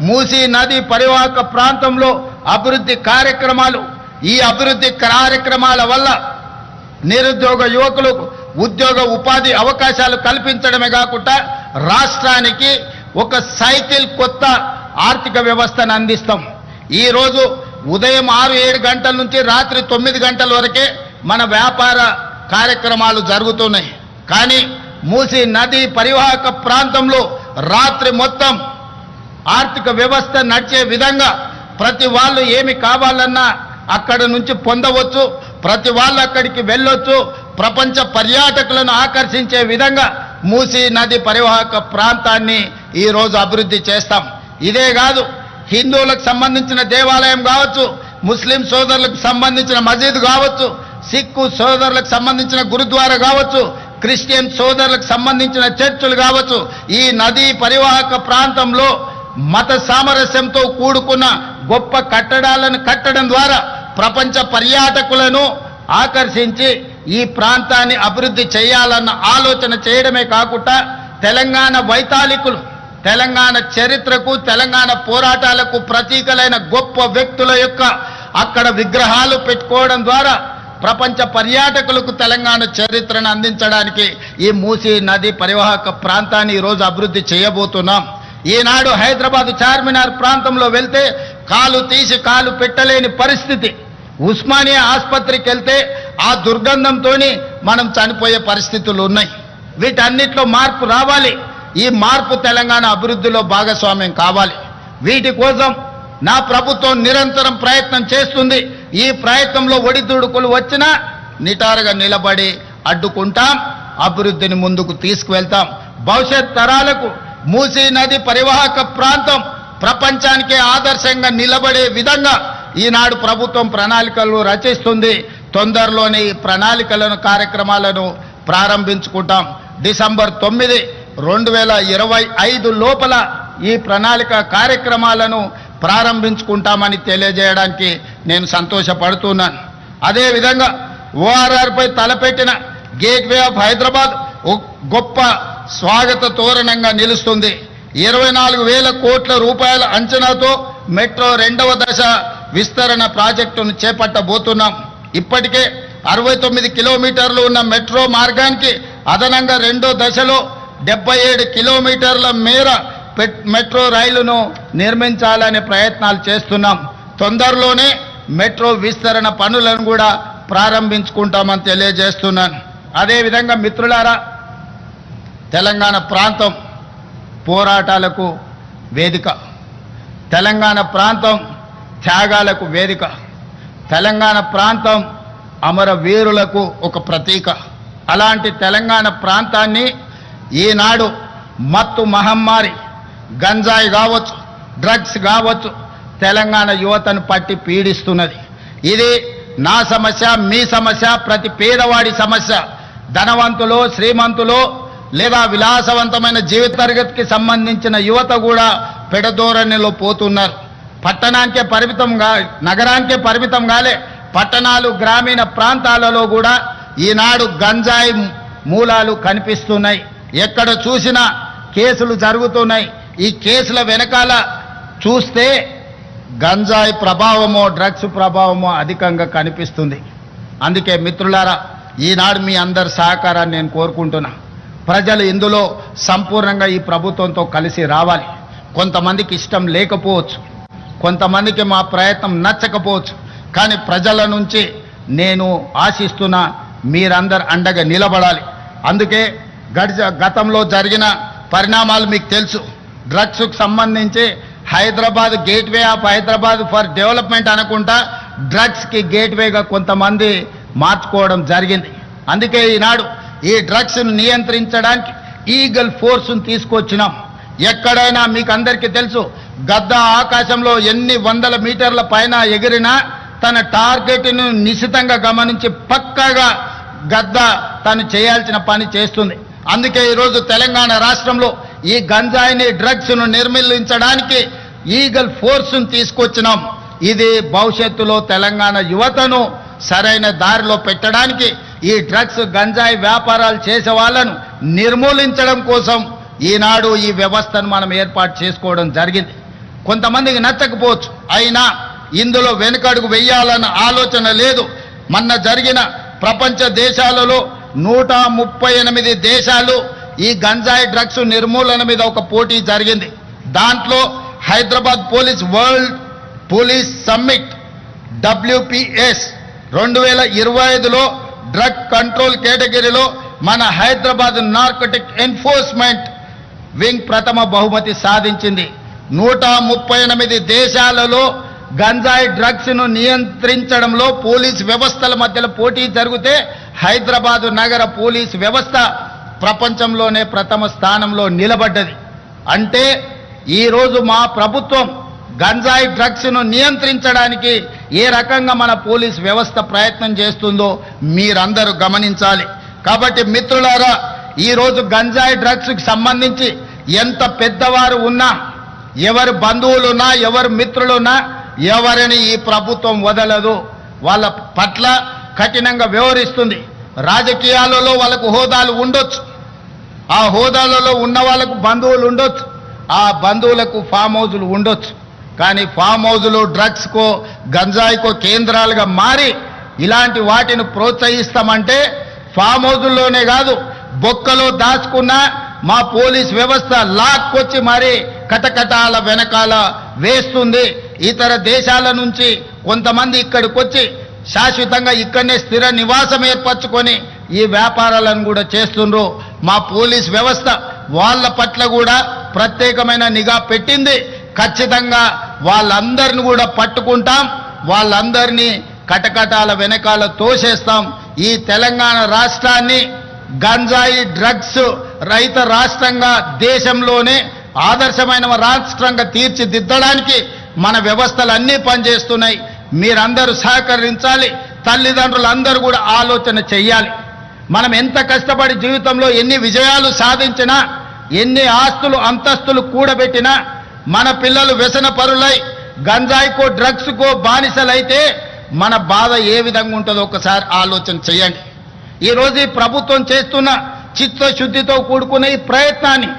[SPEAKER 1] మూసీ నది పరివాహక ప్రాంతంలో అభివృద్ధి కార్యక్రమాలు, ఈ అభివృద్ధి కార్యక్రమాల వల్ల నిరుద్యోగ యువకులకు ఉద్యోగ ఉపాధి అవకాశాలు కల్పించడమే కాకుండా రాష్ట్రానికి ఒక సైకిల్ కొత్త ఆర్థిక వ్యవస్థను అందిస్తాం. ఈరోజు ఉదయం 6-7 గంటల నుంచి రాత్రి 9 గంటల వరకే మన వ్యాపార కార్యక్రమాలు జరుగుతున్నాయి. కానీ మూసీ నది పరివాహక ప్రాంతంలో రాత్రి మొత్తం ఆర్థిక వ్యవస్థ నడిచే విధంగా ప్రతి వాళ్ళు ఏమి కావాలన్నా అక్కడ నుంచి పొందవచ్చు, ప్రతి వాళ్ళు అక్కడికి వెళ్ళొచ్చు, ప్రపంచ పర్యాటకులను ఆకర్షించే విధంగా మూసీ నది పరివాహక ప్రాంతాన్ని ఈరోజు అభివృద్ధి చేస్తాం. ఇదే కాదు, హిందువులకు సంబంధించిన దేవాలయం కావచ్చు, ముస్లిం సోదరులకు సంబంధించిన మసీదు కావచ్చు, సిక్కు సోదరులకు సంబంధించిన గురుద్వారా కావచ్చు, క్రిస్టియన్ సోదరులకు సంబంధించిన చర్చిలు కావచ్చు, ఈ నదీ పరివాహక ప్రాంతంలో మత సామరస్యంతో కూడుకున్న గొప్ప కట్టడాలను కట్టడం ద్వారా ప్రపంచ పర్యాటకులను ఆకర్షించి ఈ ప్రాంతాన్ని అభివృద్ధి చేయాలన్న ఆలోచన చేయడమే కాకుండా తెలంగాణ వైతాళికులు, తెలంగాణ చరిత్రకు, తెలంగాణ పోరాటాలకు ప్రతీకలైన గొప్ప వ్యక్తుల యొక్క అక్కడ విగ్రహాలు పెట్టుకోవడం ద్వారా ప్రపంచ పర్యాటకులకు తెలంగాణ చరిత్రను అందించడానికి ఈ మూసీ నది పరివాహక ప్రాంతాన్ని ఈరోజు అభివృద్ధి చేయబోతున్నాం. ఈనాడు హైదరాబాద్ చార్మినార్ ప్రాంతంలో వెళ్తే కాలు తీసి కాలు పెట్టలేని పరిస్థితి. ఉస్మానియా ఆసుపత్రికి వెళ్తే ఆ దుర్గంధంతో మనం చనిపోయే పరిస్థితులు ఉన్నాయి. వీటన్నిటిలో మార్పు రావాలి. ఈ మార్పు తెలంగాణ అభివృద్ధిలో భాగస్వామ్యం కావాలి. వీటి కోసం నా ప్రభుత్వం నిరంతరం ప్రయత్నం చేస్తుంది. ఈ ప్రయత్నంలో ఒడిదుడుకులు వచ్చినా నిటారుగా నిలబడి అడ్డుకుంటాం, అభివృద్ధిని ముందుకు తీసుకువెళ్తాం. భవిష్యత్ తరాలకు మూసీ నది పరివాహక ప్రాంతం ప్రపంచానికే ఆదర్శంగా నిలబడే విధంగా ఈనాడు ప్రభుత్వం ప్రణాళికలు రచిస్తుంది. తొందరలోనే ఈ ప్రణాళికలను కార్యక్రమాలను ప్రారంభించుకుంటాం. డిసెంబర్ 9, 2025 లోపల ఈ ప్రణాళిక కార్యక్రమాలను ప్రారంభించుకుంటామని తెలియజేయడానికి నేను సంతోషపడుతున్నాను. అదేవిధంగా ఓఆర్ఆర్పై తలపెట్టిన గేట్వే ఆఫ్ హైదరాబాద్ గొప్ప స్వాగత తోరణంగా నిలుస్తుంది. 24,000 కోట్ల రూపాయల అంచనాతో మెట్రో 2వ దశ విస్తరణ ప్రాజెక్టును చేపట్టబోతున్నాం. ఇప్పటికే 69 కిలోమీటర్లు ఉన్న మెట్రో మార్గానికి అదనంగా 2వ దశలో 77 కిలోమీటర్ల మేర మెట్రో రైలును నిర్మించాలనే ప్రయత్నాలు చేస్తున్నాం. తొందరలోనే మెట్రో విస్తరణ పనులను కూడా ప్రారంభించుకుంటామని తెలియజేస్తున్నాను. అదేవిధంగా మిత్రులారా, తెలంగాణ ప్రాంతం పోరాటాలకు వేదిక, తెలంగాణ ప్రాంతం త్యాగాలకు వేదిక, తెలంగాణ ప్రాంతం అమరవీరులకు ఒక ప్రతీక. అలాంటి తెలంగాణ ప్రాంతాన్ని ఈనాడు మత్తు మహమ్మారి, గంజాయి కావచ్చు, డ్రగ్స్ కావచ్చు, తెలంగాణ యువతను పట్టి పీడిస్తున్నది. ఇది నా సమస్య, మీ సమస్య, ప్రతి పేదవాడి సమస్య. ధనవంతులు, శ్రీమంతులు లేదా విలాసవంతమైన జీవిత తరగతికి సంబంధించిన యువత కూడా పెడధోరణిలో పోతున్నారు. పట్టణానికే పరిమితంగా, నగరానికే పరిమితం కాలే, పట్టణాలు, గ్రామీణ ప్రాంతాలలో కూడా ఈనాడు గంజాయి మూలాలు కనిపిస్తున్నాయి. ఎక్కడ చూసినా కేసులు జరుగుతున్నాయి. ఈ కేసుల వెనకాల చూస్తే గంజాయి ప్రభావమో, డ్రగ్స్ ప్రభావమో అధికంగా కనిపిస్తుంది. అందుకే మిత్రులారా, ఈనాడు మీ అందరి సహకారాన్ని నేను కోరుకుంటున్నా. ప్రజలు ఇందులో సంపూర్ణంగా ఈ ప్రభుత్వంతో కలిసి రావాలి. కొంతమందికి ఇష్టం లేకపోవచ్చు, కొంతమందికి మా ప్రయత్నం నచ్చకపోవచ్చు, కానీ ప్రజల నుంచి నేను ఆశిస్తున్నా మీరందరు అండగా నిలబడాలి. అందుకే గతంలో జరిగిన పరిణామాలు మీకు తెలుసు. డ్రగ్స్కు సంబంధించి Hyderabad gateway of Hyderabad for development అనుకుంటా డ్రగ్స్కి గేట్వేగా కొంతమంది మార్చుకోవడం జరిగింది. అందుకే ఈనాడు ఈ డ్రగ్స్ను నియంత్రించడానికి ఈగల్ ఫోర్స్ను తీసుకొచ్చినాం. ఎక్కడైనా మీకు అందరికీ తెలుసు, గద్ద ఆకాశంలో ఎన్ని వందల మీటర్ల పైన ఎగిరినా తన టార్గెట్ను నిశితంగా గమనించి పక్కాగా గద్ద తను చేయాల్సిన పని చేస్తుంది. అందుకే ఈరోజు తెలంగాణ రాష్ట్రంలో ఈ గంజాయిని, డ్రగ్స్ను నిర్మూలించడానికి ఈగల్ ఫోర్స్ను తీసుకొచ్చినాం. ఇది భవిష్యత్తులో తెలంగాణ యువతను సరైన దారిలో పెట్టడానికి, ఈ డ్రగ్స్, గంజాయి వ్యాపారాలు చేసే వాళ్ళను నిర్మూలించడం కోసం ఈనాడు ఈ వ్యవస్థను మనం ఏర్పాటు చేసుకోవడం జరిగింది. కొంతమందికి నచ్చకపోవచ్చు, అయినా ఇందులో వెనుకడుగు వెయ్యాలన్న ఆలోచన లేదు. మొన్న జరిగిన ప్రపంచ దేశాలలో 138 దేశాలు ఈ గంజాయి డ్రగ్స్ నిర్మూలన మీద ఒక పోటీ జరిగింది. దాంట్లో Hyderabad police world police summit WPS 2025లో డ్రగ్ కంట్రోల్ కేటగిరీలో మన హైదరాబాద్ నార్కోటిక్ ఎన్ఫోర్స్మెంట్ వింగ్ ప్రథమ బహుమతి సాధించింది. 138 దేశాలలో గంజాయి డ్రగ్స్ను నియంత్రించడంలో పోలీస్ వ్యవస్థల మధ్యలో పోటీ జరిగితే హైదరాబాదు నగర పోలీస్ వ్యవస్థ ప్రపంచంలోనే ప్రథమ స్థానంలో నిలబడ్డది. అంటే ఈరోజు మా ప్రభుత్వం గంజాయి డ్రగ్స్ను నియంత్రించడానికి ఏ రకంగా మన పోలీస్ వ్యవస్థ ప్రయత్నం చేస్తుందో మీరందరూ గమనించాలి. కాబట్టి మిత్రులారా, ఈరోజు గంజాయి డ్రగ్స్కి సంబంధించి ఎంత పెద్దవారు ఉన్నా, ఎవరు బంధువులున్నా, ఎవరు మిత్రులున్నా, ఎవరిని ఈ ప్రభుత్వం వదలదు. వాళ్ళ పట్ల కఠినంగా వ్యవహరిస్తుంది. రాజకీయాలలో వాళ్ళకు హోదాలు ఉండొచ్చు, ఆ హోదాలలో ఉన్న వాళ్ళకు బంధువులు ఉండొచ్చు, ఆ బంధువులకు ఫామ్ హౌజులు ఉండొచ్చు. కానీ ఫామ్ హౌజులు డ్రగ్స్కో, గంజాయికో కేంద్రాలుగా మారి ఇలాంటి వాటిని ప్రోత్సహిస్తామంటే ఫామ్ హౌజుల్లోనే కాదు, బొక్కలో దాచుకున్న మా పోలీస్ వ్యవస్థ లాక్కొచ్చి మరి కటకటాల వెనకాల వేస్తుంది. ఇతర దేశాల నుంచి కొంతమంది ఇక్కడికి వచ్చి శాశ్వతంగా ఇక్కడనే స్థిర నివాసం ఏర్పరచుకొని ఈ వ్యాపారాలను కూడా చేస్తుండ్రు. మా పోలీస్ వ్యవస్థ వాళ్ళ పట్ల కూడా ప్రత్యేకమైన నిఘా పెట్టింది. ఖచ్చితంగా వాళ్ళందరిని కూడా పట్టుకుంటాం, వాళ్ళందరినీ కటకటాల వెనకాల తోసేస్తాం. ఈ తెలంగాణ రాష్ట్రాన్ని గంజాయి డ్రగ్స్ రహిత రాష్ట్రంగా, దేశంలోనే ఆదర్శమైన రాష్ట్రంగా తీర్చిదిద్దడానికి మన వ్యవస్థలు అన్నీ పనిచేస్తున్నాయి. మీరందరూ సహకరించాలి. తల్లిదండ్రులందరూ కూడా ఆలోచన చెయ్యాలి. మనం ఎంత కష్టపడి జీవితంలో ఎన్ని విజయాలు సాధించినా, ఎన్ని ఆస్తులు అంతస్తులు కూడబెట్టినా, మన పిల్లలు వ్యసన పరులై గంజాయికో డ్రగ్స్కో బానిసలైతే మన బాధ ఏ విధంగా ఉంటుందో ఒకసారి ఆలోచన చేయండి. ఈరోజు ఈ ప్రభుత్వం చేస్తున్న చిత్తశుద్ధితో కూడుకున్న ఈ ప్రయత్నాన్ని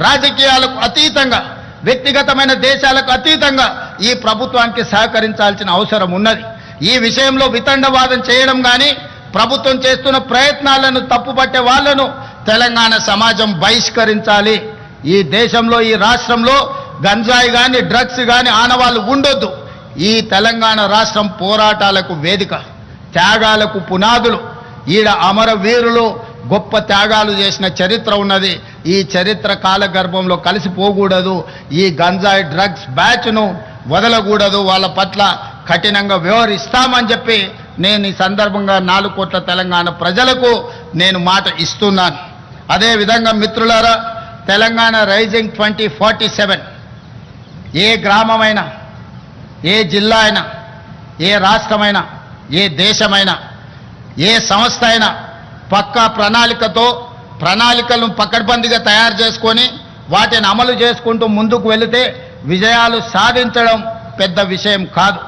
[SPEAKER 1] రాజకీయాలకు అతీతంగా, వ్యక్తిగతమైన దేశాలకు అతీతంగా ఈ ప్రభుత్వానికి సహకరించాల్సిన అవసరం ఉన్నది. ఈ విషయంలో వితండవాదం చేయడం కానీ, ప్రభుత్వం చేస్తున్న ప్రయత్నాలను తప్పుపట్టే వాళ్లను తెలంగాణ సమాజం బహిష్కరించాలి. ఈ దేశంలో, ఈ రాష్ట్రంలో గంజాయి కానీ డ్రగ్స్ కానీ ఆనవాళ్ళు ఉండొద్దు. ఈ తెలంగాణ రాష్ట్రం పోరాటాలకు వేదిక, త్యాగాలకు పునాదులు. ఈడ అమరవీరులు గొప్ప త్యాగాలు చేసిన చరిత్ర ఉన్నది. ఈ చరిత్ర కాలగర్భంలో కలిసిపోకూడదు. ఈ గంజాయి డ్రగ్స్ బ్యాచ్ను వదలకూడదు. వాళ్ళ పట్ల కఠినంగా వ్యవహరిస్తామని చెప్పి నేను ఈ సందర్భంగా 4 కోట్ల తెలంగాణ ప్రజలకు నేను మాట ఇస్తున్నాను. అదేవిధంగా మిత్రులారా, తెలంగాణ రైజింగ్ 2047 ఏ గ్రామమైనా, ఏ జిల్లా అయినా, ఏ రాష్ట్రమైనా, ఏ దేశమైనా, ఏ సంస్థ అయినా పక్కా ప్రణాళికలను పకడ్బందీగా తయారు చేసుకొని వాటిని అమలు చేసుకుంటూ ముందుకు వెళితే విజయాలు సాధించడం పెద్ద విషయం కాదు.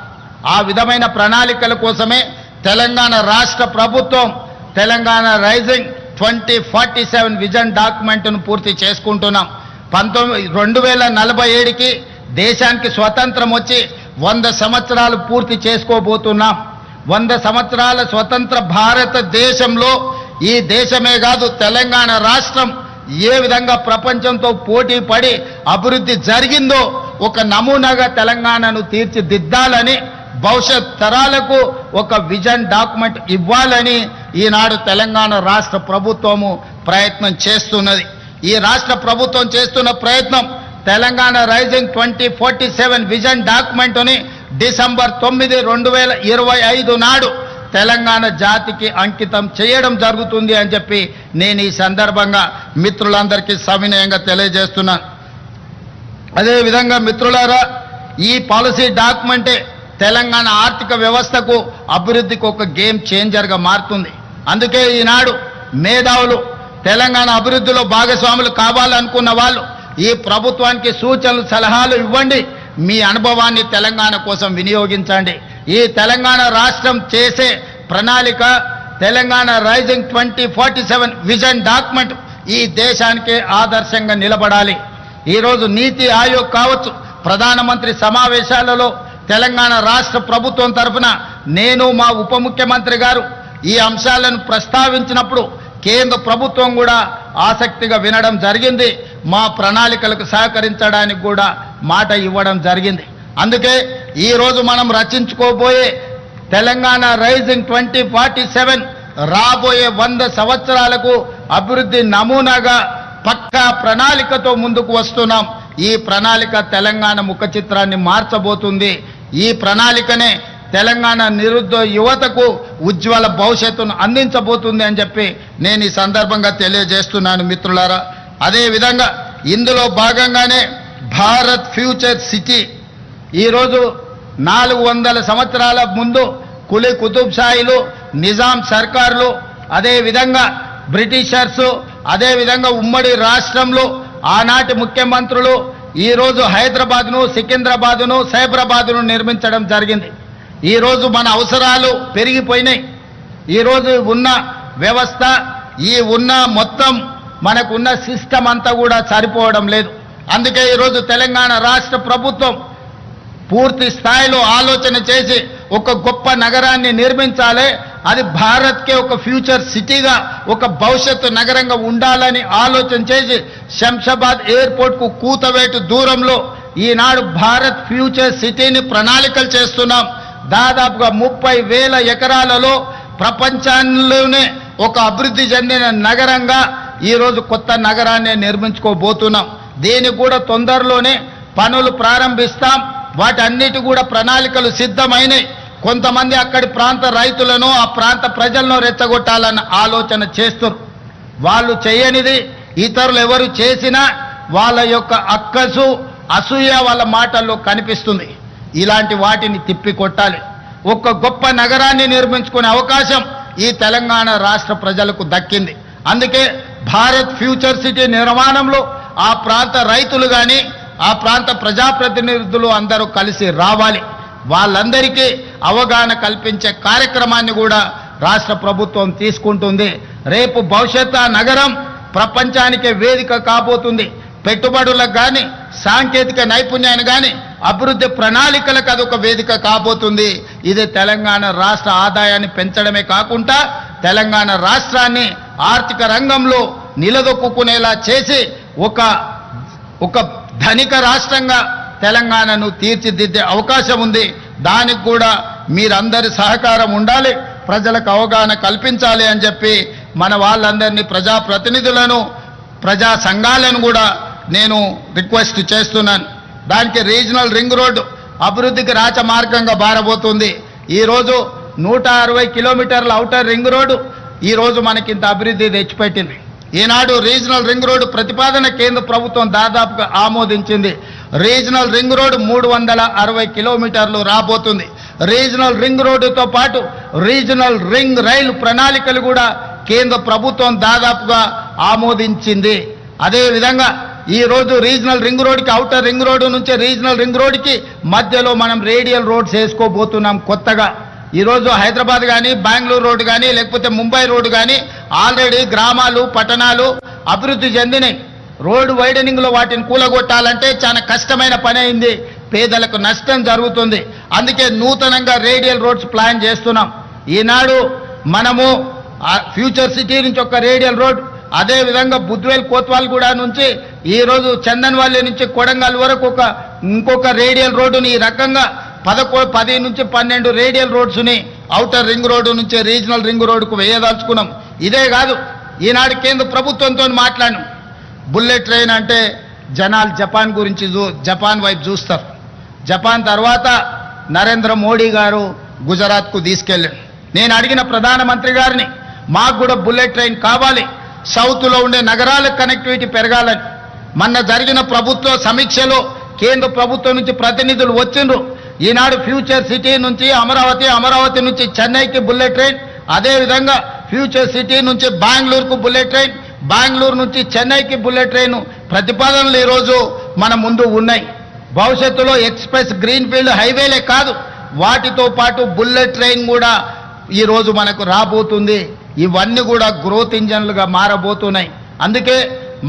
[SPEAKER 1] ఆ విధమైన ప్రణాళికల కోసమే తెలంగాణ రాష్ట్ర ప్రభుత్వం తెలంగాణ రైజింగ్ 2047 విజన్ డాక్యుమెంట్ను పూర్తి చేసుకుంటున్నాం. 2047కి దేశానికి స్వతంత్రం వచ్చి 100 సంవత్సరాలు పూర్తి చేసుకోబోతున్నాం. 100 సంవత్సరాల స్వతంత్ర భారతదేశంలో ఈ దేశమే కాదు, తెలంగాణ రాష్ట్రం ఏ విధంగా ప్రపంచంతో పోటీ పడి అభివృద్ధి జరిగిందో ఒక నమూనాగా తెలంగాణను తీర్చిదిద్దాలని, భవిష్యత్ తరాలకు ఒక విజన్ డాక్యుమెంట్ ఇవ్వాలని ఈనాడు తెలంగాణ రాష్ట్ర ప్రభుత్వము ప్రయత్నం చేస్తున్నది. ఈ రాష్ట్ర ప్రభుత్వం చేస్తున్న ప్రయత్నం తెలంగాణ రైజింగ్ 2047 విజన్ డాక్యుమెంట్ని డిసెంబర్ 9, 2025 నాడు తెలంగాణ జాతికి అంకితం చేయడం జరుగుతుంది అని చెప్పి నేను ఈ సందర్భంగా మిత్రులందరికీ సవినయంగా తెలియజేస్తున్నాను. అదేవిధంగా మిత్రులారా, ఈ పాలసీ డాక్యుమెంటే తెలంగాణ ఆర్థిక వ్యవస్థకు, అభివృద్ధికి ఒక గేమ్ చేంజర్గా మారుతుంది. అందుకే ఈనాడు మేధావులు తెలంగాణ అభివృద్ధిలో భాగస్వాములు కావాలనుకున్న వాళ్ళు ఈ ప్రభుత్వానికి సూచనలు, సలహాలు ఇవ్వండి. మీ అనుభవాన్ని తెలంగాణ కోసం వినియోగించండి. ఈ తెలంగాణ రాష్ట్రం చేసే ప్రణాళిక తెలంగాణ రైజింగ్ 2047 విజన్ డాక్యుమెంట్ ఈ దేశానికే ఆదర్శంగా నిలబడాలి. ఈరోజు నీతి ఆయోగ్ కావచ్చు, ప్రధానమంత్రి సమావేశాలలో తెలంగాణ రాష్ట్ర ప్రభుత్వం తరఫున నేను, మా ఉప ముఖ్యమంత్రి గారు ఈ అంశాలను ప్రస్తావించినప్పుడు కేంద్ర ప్రభుత్వం కూడా ఆసక్తిగా వినడం జరిగింది. మా ప్రణాళికలకు సహకరించడానికి కూడా మాట ఇవ్వడం జరిగింది. అందుకే ఈరోజు మనం రచించుకోబోయే తెలంగాణ రైజింగ్ 2047 రాబోయే 100 సంవత్సరాలకు అభివృద్ధి నమూనాగా పక్కా ప్రణాళికతో ముందుకు వస్తున్నాం. ఈ ప్రణాళిక తెలంగాణ ముఖ చిత్రాన్ని మార్చబోతుంది. ఈ ప్రణాళికనే తెలంగాణ నిరుద్యోగ యువతకు ఉజ్వల భవిష్యత్తును అందించబోతుంది అని చెప్పి నేను ఈ సందర్భంగా తెలియజేస్తున్నాను మిత్రులారా. అదేవిధంగా ఇందులో భాగంగానే భారత్ ఫ్యూచర్ సిటీ ఈరోజు 400 సంవత్సరాల ముందు కులీ కుతుబ్ షాహీలు, నిజాం సర్కార్లు, అదేవిధంగా బ్రిటిషర్సు, అదేవిధంగా ఉమ్మడి రాష్ట్రంలో ఆనాటి ముఖ్యమంత్రులు ఈరోజు హైదరాబాద్ను, సికింద్రాబాద్ను, సైబరాబాద్ను నిర్మించడం జరిగింది. ఈరోజు మన అవసరాలు పెరిగిపోయినాయి. ఈరోజు ఉన్న వ్యవస్థ, ఈ ఉన్న మొత్తం మనకున్న సిస్టమ్ అంతా కూడా సరిపోవడం లేదు. అందుకే ఈరోజు తెలంగాణ రాష్ట్ర ప్రభుత్వం పూర్తి స్థాయిలో ఆలోచన చేసి ఒక గొప్ప నగరాన్ని నిర్మించాలి. అది భారత్కే ఒక ఫ్యూచర్ సిటీగా, ఒక భవిష్యత్తు నగరంగా ఉండాలని ఆలోచన చేసి శంషాబాద్ ఎయిర్పోర్ట్కు కూతవేటు దూరంలో ఈనాడు భారత్ ఫ్యూచర్ సిటీని ప్రణాళికలు చేస్తున్నాం. దాదాపుగా 30,000 ఎకరాలలో ప్రపంచంలోనే ఒక అభివృద్ధి చెందిన నగరంగా ఈరోజు కొత్త నగరాన్ని నిర్మించుకోబోతున్నాం. దీనికి కూడా తొందరలోనే పనులు ప్రారంభిస్తాం. వాటన్నిటి కూడా ప్రణాళికలు సిద్ధమైనవి. కొంతమంది అక్కడి ప్రాంత రైతులను, ఆ ప్రాంత ప్రజలను రెచ్చగొట్టాలన్న ఆలోచన చేస్తారు. వాళ్ళు చేయనిది ఇతరులు ఎవరు చేసినా వాళ్ళ యొక్క అక్కసు, అసూయ వాళ్ళ మాటల్లో కనిపిస్తుంది. ఇలాంటి వాటిని తిప్పికొట్టాలి. ఒక గొప్ప నగరాన్ని నిర్మించుకునే అవకాశం ఈ తెలంగాణ రాష్ట్ర ప్రజలకు దక్కింది. అందుకే భారత్ ఫ్యూచర్ సిటీ నిర్మాణంలో ఆ ప్రాంత రైతులు కానీ ఆ ప్రాంత ప్రజాప్రతినిధులు అందరూ కలిసి రావాలి. వాళ్ళందరికీ అవగాహన కల్పించే కార్యక్రమాన్ని కూడా రాష్ట్ర ప్రభుత్వం తీసుకుంటుంది. రేపు భవిష్యత్ నగరం ప్రపంచానికే వేదిక కాబోతుంది. పెట్టుబడులకు కానీ సాంకేతిక నైపుణ్యాన్ని కానీ అభివృద్ధి ప్రణాళికలకు అదొక వేదిక కాబోతుంది. ఇది తెలంగాణ రాష్ట్ర ఆదాయాన్ని పెంచడమే కాకుండా తెలంగాణ రాష్ట్రాన్ని ఆర్థిక రంగంలో నిలదొక్కునేలా చేసి ఒక ధనిక రాష్ట్రంగా తెలంగాణను తీర్చిదిద్దే అవకాశం ఉంది. దానికి కూడా మీరందరి సహకారం ఉండాలి, ప్రజలకు అవగాహన కల్పించాలి అని చెప్పి మన వాళ్ళందరినీ ప్రజాప్రతినిధులను ప్రజా సంఘాలను కూడా నేను రిక్వెస్ట్ చేస్తున్నాను. దానికి రీజనల్ రింగ్ రోడ్డు అభివృద్ధికి రాచమార్గంగా బారబోతుంది. ఈరోజు 160 కిలోమీటర్ల ఔటర్ రింగ్ రోడ్డు ఈరోజు మనకింత అభివృద్ధి తెచ్చిపెట్టింది. ఈనాడు రీజనల్ రింగ్ రోడ్డు ప్రతిపాదన కేంద్ర ప్రభుత్వం దాదాపుగా ఆమోదించింది. రీజనల్ రింగ్ రోడ్డు 360 కిలోమీటర్లు రాబోతుంది. రీజనల్ రింగ్ రోడ్డుతో పాటు రీజనల్ రింగ్ రైలు ప్రణాళికలు కూడా కేంద్ర ప్రభుత్వం దాదాపుగా ఆమోదించింది. అదేవిధంగా ఈరోజు రీజనల్ రింగ్ రోడ్డుకి ఔటర్ రింగ్ రోడ్డు నుంచి రీజనల్ రింగ్ రోడ్డుకి మధ్యలో మనం రేడియల్ రోడ్స్ వేసుకోబోతున్నాం కొత్తగా. ఈరోజు హైదరాబాద్ కానీ బెంగళూరు రోడ్డు కానీ లేకపోతే ముంబై రోడ్డు కానీ ఆల్రెడీ గ్రామాలు పట్టణాలు అభివృద్ధి చెందినాయి. రోడ్డు వైడనింగ్లో వాటిని కూలగొట్టాలంటే చాలా కష్టమైన పని అయింది, పేదలకు నష్టం జరుగుతుంది. అందుకే నూతనంగా రేడియల్ రోడ్స్ ప్లాన్ చేస్తున్నాం. ఈనాడు మనము ఫ్యూచర్ సిటీ నుంచి ఒక రేడియల్ రోడ్, అదేవిధంగా బుద్వేల్ కోత్వాల్గూడ నుంచి ఈరోజు చందన్వాల్లి నుంచి కొడంగల్ వరకు ఇంకొక రేడియల్ రోడ్డుని ఈ రకంగా 10 నుంచి 12 రేడియల్ రోడ్స్ని ఔటర్ రింగ్ రోడ్డు నుంచి రీజనల్ రింగ్ రోడ్డుకు వేయదలుచుకున్నాం. ఇదే కాదు, ఈనాడు కేంద్ర ప్రభుత్వంతో మాట్లాడినాం. బుల్లెట్ ట్రైన్ అంటే జనాలు జపాన్ గురించి జపాన్ వైపు చూస్తారు. జపాన్ తర్వాత నరేంద్ర మోడీ గారు గుజరాత్కు తీసుకెళ్ళాడు. నేను అడిగిన ప్రధానమంత్రి గారిని మాకు కూడా బుల్లెట్ ట్రైన్ కావాలి, సౌత్లో ఉండే నగరాలకు కనెక్టివిటీ పెరగాలని. మొన్న జరిగిన ప్రభుత్వ సమీక్షలో కేంద్ర ప్రభుత్వం నుంచి ప్రతినిధులు వచ్చిండ్రు. ఈనాడు ఫ్యూచర్ సిటీ నుంచి అమరావతి నుంచి చెన్నైకి బుల్లెట్ ట్రైన్, అదేవిధంగా ఫ్యూచర్ సిటీ నుంచి బెంగళూరుకు బుల్లెట్ ట్రైన్, బెంగళూరు నుంచి చెన్నైకి బుల్లెట్ ట్రైన్ ప్రతిపాదనలు ఈరోజు మన ముందు ఉన్నాయి. భవిష్యత్తులో ఎక్స్ప్రెస్ గ్రీన్ ఫీల్డ్ హైవేలే కాదు, వాటితో పాటు బుల్లెట్ ట్రైన్ కూడా ఈరోజు మనకు రాబోతుంది. ఇవన్నీ కూడా గ్రోత్ ఇంజన్లుగా మారబోతున్నాయి. అందుకే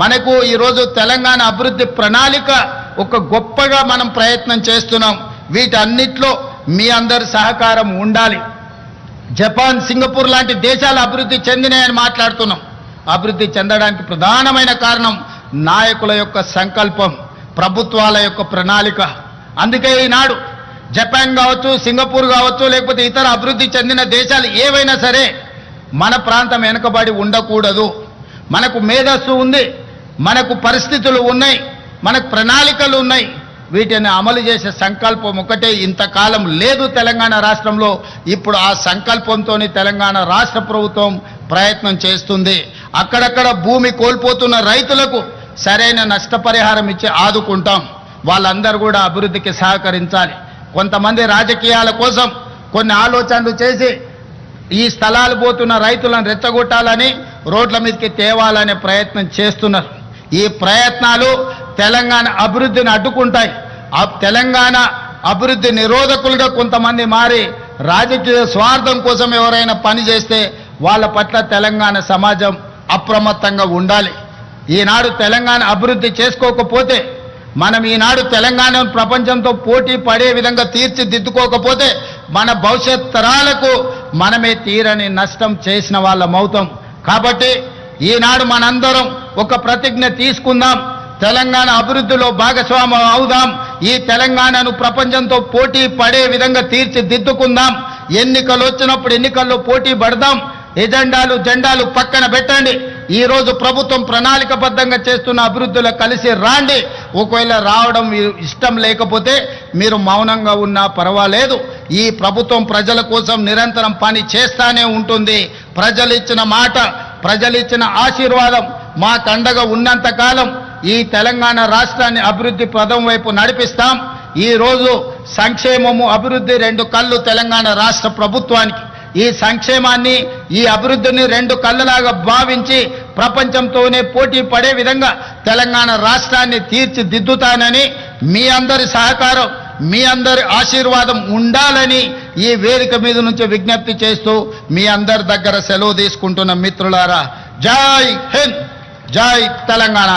[SPEAKER 1] మనకు ఈరోజు తెలంగాణ అభివృద్ధి ప్రణాళిక ఒక గొప్పగా మనం ప్రయత్నం చేస్తున్నాం. వీటన్నిటిలో మీ అందరి సహకారం ఉండాలి. జపాన్, సింగపూర్ లాంటి దేశాలు అభివృద్ధి చెందినాయని మాట్లాడుతున్నాం. అభివృద్ధి చెందడానికి ప్రధానమైన కారణం నాయకుల యొక్క సంకల్పం, ప్రభుత్వాల యొక్క ప్రణాళిక. అందుకే ఈనాడు జపాన్ కావచ్చు, సింగపూర్ కావచ్చు, లేకపోతే ఇతర అభివృద్ధి చెందిన దేశాలు ఏవైనా సరే మన ప్రాంతం వెనుకబడి ఉండకూడదు. మనకు మేధస్సు ఉంది, మనకు పరిస్థితులు ఉన్నాయి, మనకు ప్రణాళికలు ఉన్నాయి. వీటిని అమలు చేసే సంకల్పం ఒకటే ఇంతకాలం లేదు తెలంగాణ రాష్ట్రంలో. ఇప్పుడు ఆ సంకల్పంతో తెలంగాణ రాష్ట్ర ప్రభుత్వం ప్రయత్నం చేస్తుంది. అక్కడక్కడ భూమి కోల్పోతున్న రైతులకు సరైన నష్టపరిహారం ఇచ్చి ఆదుకుంటాం. వాళ్ళందరూ కూడా అభివృద్ధికి సహకరించాలి. కొంతమంది రాజకీయాల కోసం కొన్ని ఆలోచనలు చేసి ఈ స్థలాలు పోతున్న రైతులను రెచ్చగొట్టాలని రోడ్ల మీదకి తేవాలనే ప్రయత్నం చేస్తున్నారు. ఈ ప్రయత్నాలు తెలంగాణ అభివృద్ధిని అడ్డుకుంటాయి. తెలంగాణ అభివృద్ధి నిరోధకులుగా కొంతమంది మారి రాజకీయ స్వార్థం కోసం ఎవరైనా పని చేస్తే వాళ్ళ పట్ల తెలంగాణ సమాజం అప్రమత్తంగా ఉండాలి. ఈనాడు తెలంగాణ అభివృద్ధి చేసుకోకపోతే, మనం ఈనాడు తెలంగాణను ప్రపంచంతో పోటీ పడే విధంగా తీర్చిదిద్దుకోకపోతే మన భవిష్యత్ తరాలకు మనమే తీరని నష్టం చేసిన వాళ్ళమవుతాం. కాబట్టి ఈనాడు మనందరం ఒక ప్రతిజ్ఞ తీసుకుందాం, తెలంగాణ అభివృద్ధిలో భాగస్వామ్యం అవుదాం. ఈ తెలంగాణను ప్రపంచంతో పోటీ పడే విధంగా తీర్చిదిద్దుకుందాం. ఎన్నికలు వచ్చినప్పుడు ఎన్నికల్లో పోటీ పడదాం. జెండాలు పక్కన పెట్టండి. ఈ రోజు ప్రభుత్వం ప్రణాళికబద్ధంగా చేస్తున్న అభివృద్ధిలో కలిసి రాండి. ఒకవేళ రావడం ఇష్టం లేకపోతే మీరు మౌనంగా ఉన్నా పర్వాలేదు. ఈ ప్రభుత్వం ప్రజల కోసం నిరంతరం పని చేస్తానే ఉంటుంది. ప్రజలు ఇచ్చిన మాట, ప్రజలు ఇచ్చిన ఆశీర్వాదం మాకు అండగా ఉన్నంత కాలం ఈ తెలంగాణ రాష్ట్రాన్ని అభివృద్ధి పదం వైపు నడిపిస్తాం. ఈ రోజు సంక్షేమము, అభివృద్ధి రెండు కళ్ళు తెలంగాణ రాష్ట్ర ప్రభుత్వానికి. ఈ సంక్షేమాన్ని ఈ అభివృద్ధిని రెండు కళ్ళలాగా భావించి ప్రపంచంతోనే పోటీ పడే విధంగా తెలంగాణ రాష్ట్రాన్ని తీర్చిదిద్దుతానని మీ అందరి సహకారం మీ అందరి ఆశీర్వాదం ఉండాలని ఈ వేదిక మీద నుంచి విజ్ఞప్తి చేస్తూ మీ అందరి దగ్గర సెలవు తీసుకుంటున్న మిత్రులారా, జై హింద్, జై తెలంగాణ.